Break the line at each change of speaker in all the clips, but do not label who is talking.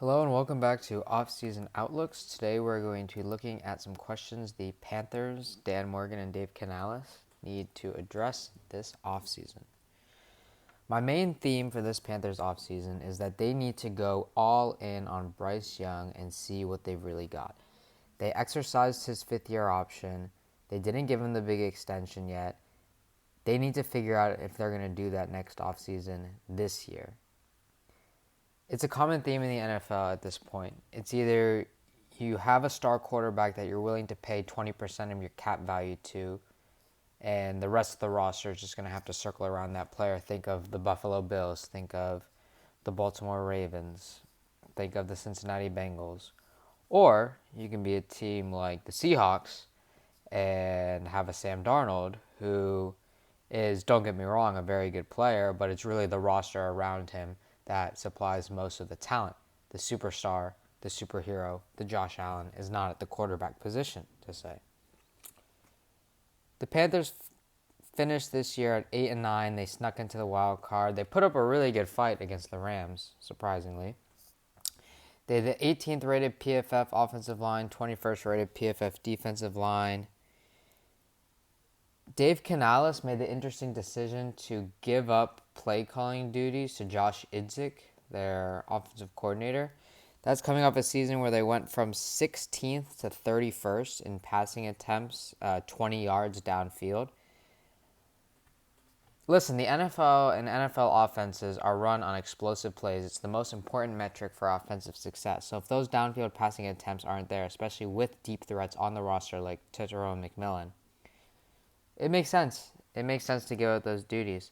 Hello and welcome back to Offseason Outlooks. Today we're going to be looking at some questions the Panthers, Dan Morgan and Dave Canales, need to address this offseason. My main theme for this Panthers offseason is that they need to go all in on Bryce Young and see what they've really got. They exercised his fifth-year option. They didn't give him the big extension yet. They need to figure out if they're going to do that next offseason this year. It's a common theme in the NFL at this point. It's either you have a star quarterback that you're willing to pay 20% of your cap value to, and the rest of the roster is just going to have to circle around that player. Think of the Buffalo Bills. Think of the Baltimore Ravens. Think of the Cincinnati Bengals. Or you can be a team like the Seahawks and have a Sam Darnold who is, don't get me wrong, a very good player, but it's really the roster around him that supplies most of the talent. The superstar, the superhero, the Josh Allen is not at the quarterback position, to say. The Panthers finished this year at 8-9. They snuck into the wild card. They put up a really good fight against the Rams, surprisingly. They had the 18th rated PFF offensive line, 21st rated PFF defensive line. Dave Canales made the interesting decision to give up play calling duties to Josh Idzik, their offensive coordinator. That's coming off a season where they went from 16th to 31st in passing attempts, 20 yards downfield. Listen, the NFL and NFL offenses are run on explosive plays. It's the most important metric for offensive success. So if those downfield passing attempts aren't there, especially with deep threats on the roster like Tetero and McMillan, it makes sense. It makes sense to give out those duties.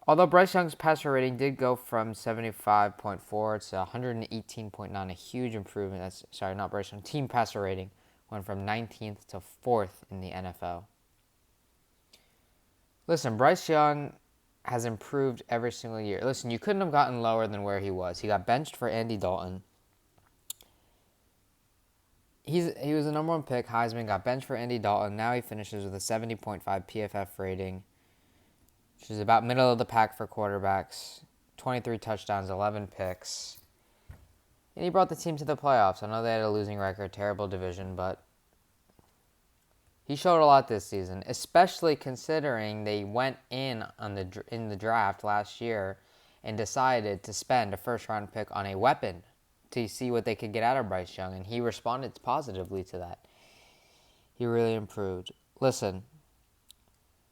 Although Bryce Young's passer rating did go from 75.4 to 118.9, a huge improvement. Not Bryce Young. Team passer rating went from 19th to 4th in the NFL. Listen, Bryce Young has improved every single year. Listen, you couldn't have gotten lower than where he was. He got benched for Andy Dalton. He was the number one pick. Heisman got benched for Andy Dalton. Now he finishes with a 70.5 PFF rating, which is about middle of the pack for quarterbacks. 23 touchdowns, 11 picks. And he brought the team to the playoffs. I know they had a losing record, terrible division, but he showed a lot this season, especially considering they went in the draft last year and decided to spend a first-round pick on a weapon to see what they could get out of Bryce Young, and he responded positively to that. He really improved. Listen,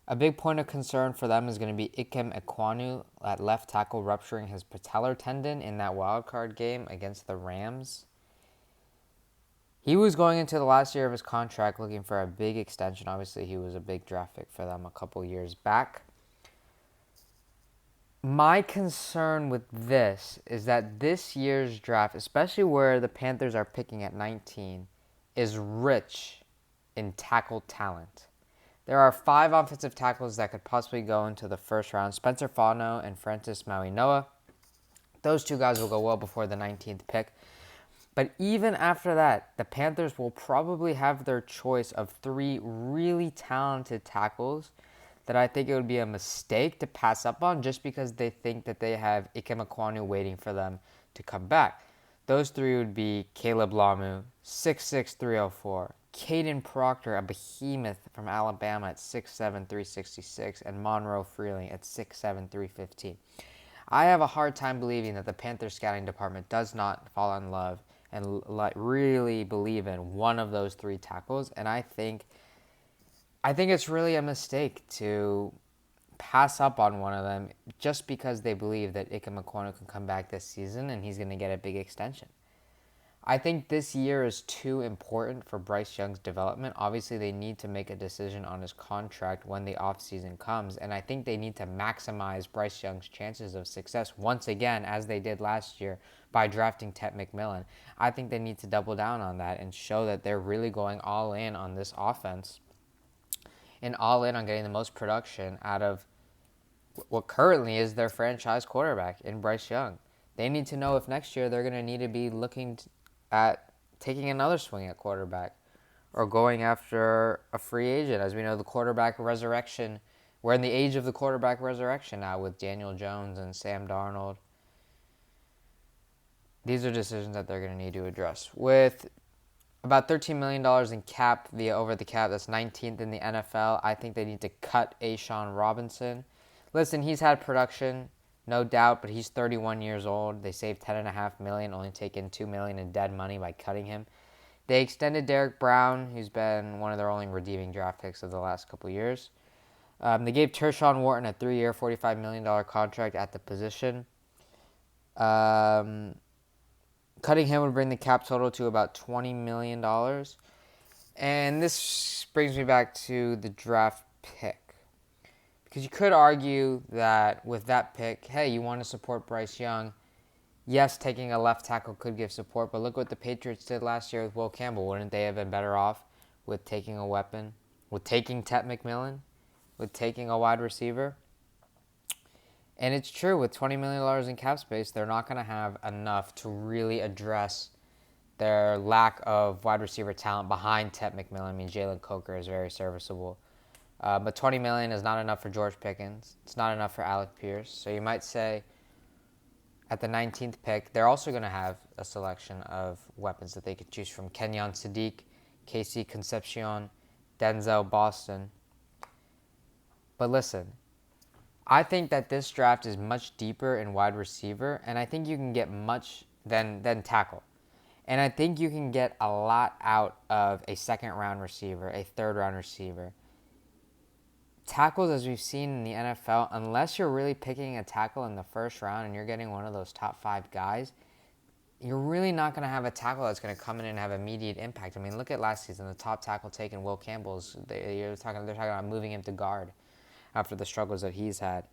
a big point of concern for them is going to be Ikem Ekwonu at left tackle rupturing his patellar tendon in that wildcard game against the Rams. He was going into the last year of his contract looking for a big extension. Obviously, he was a big draft pick for them a couple years back. My concern with this is that this year's draft, especially where the Panthers are picking at 19, is rich in tackle talent. There are 5 offensive tackles that could possibly go into the first round. Spencer Fano and Francis Mauigoa. Those 2 guys will go well before the 19th pick. But even after that, the Panthers will probably have their choice of 3 really talented tackles that I think it would be a mistake to pass up on just because they think that they have Ikem Ekwonu waiting for them to come back. Those 3 would be Caleb Lamu, 6'6", 304, Caden Proctor, a behemoth from Alabama at 6'7", 366, and Monroe Freeling at 6'7", 315. I have a hard time believing that the Panthers scouting department does not fall in love and really believe in one of those 3 tackles, and I think it's really a mistake to pass up on one of them just because they believe that Ikem Ekwonu can come back this season and he's going to get a big extension. I think this year is too important for Bryce Young's development. Obviously, they need to make a decision on his contract when the offseason comes, and I think they need to maximize Bryce Young's chances of success once again, as they did last year, by drafting Tet McMillan. I think they need to double down on that and show that they're really going all in on this offense and all in on getting the most production out of what currently is their franchise quarterback in Bryce Young. They need to know if next year they're going to need to be looking at taking another swing at quarterback or going after a free agent. As we know, the quarterback resurrection, we're in the age of the quarterback resurrection now with Daniel Jones and Sam Darnold. these are decisions that they're going to need to address. With about $13 million in cap via over the cap, that's 19th in the NFL. I think they need to cut Ashawn Robinson. Listen, he's had production, no doubt, but he's 31 years old. They saved $10.5 million, only taking $2 million in dead money by cutting him. They extended Derek Brown, who's been one of their only redeeming draft picks of the last couple years. They gave Tershawn Wharton a 3-year, $45 million contract at the position. Cutting him would bring the cap total to about $20 million. And this brings me back to the draft pick. Because you could argue that with that pick, hey, you want to support Bryce Young. Yes, taking a left tackle could give support, but look what the Patriots did last year with Will Campbell. Wouldn't they have been better off with taking a weapon, with taking Tet McMillan, with taking a wide receiver? And it's true, with $20 million in cap space, they're not going to have enough to really address their lack of wide receiver talent behind Tet McMillan. I mean, Jalen Coker is very serviceable. But $20 million is not enough for George Pickens. It's not enough for Alec Pierce. So you might say at the 19th pick, they're also going to have a selection of weapons that they could choose from. Kenyon Sadiq, Casey Concepcion, Denzel Boston. But listen, I think that this draft is much deeper in wide receiver, and I think you can get much than tackle. And I think you can get a lot out of a second-round receiver, a third-round receiver. Tackles, as we've seen in the NFL, unless you're really picking a tackle in the first round and you're getting one of those top 5 guys, you're really not going to have a tackle that's going to come in and have immediate impact. I mean, look at last season. The top tackle taken, Will Campbell's, they're talking about moving him to guard after the struggles that he's had.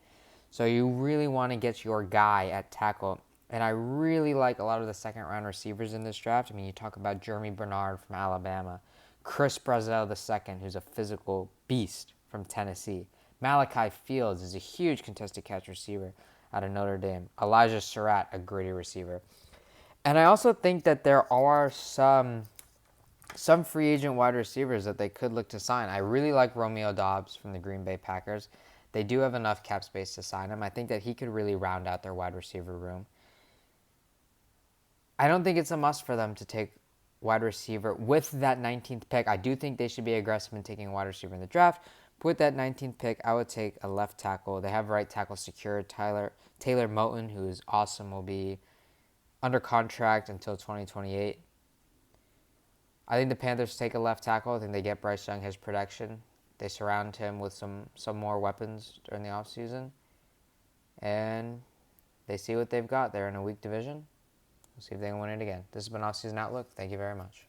So you really want to get your guy at tackle. And I really like a lot of the second-round receivers in this draft. I mean, you talk about Jeremy Bernard from Alabama, Chris Brazzell II, who's a physical beast from Tennessee. Malachi Fields is a huge contested catch receiver out of Notre Dame. Elijah Surratt, a gritty receiver. And I also think that there are some free agent wide receivers that they could look to sign. I really like Romeo Doubs from the Green Bay Packers. They do have enough cap space to sign him. I think that he could really round out their wide receiver room. I don't think it's a must for them to take wide receiver with that 19th pick. I do think they should be aggressive in taking a wide receiver in the draft. But with that 19th pick, I would take a left tackle. They have right tackle secured. Taylor Moton, who is awesome, will be under contract until 2028. I think the Panthers take a left tackle. I think they get Bryce Young his production. They surround him with some more weapons during the offseason. And they see what they've got. They're in a weak division. We'll see if they can win it again. This has been Offseason Outlook. Thank you very much.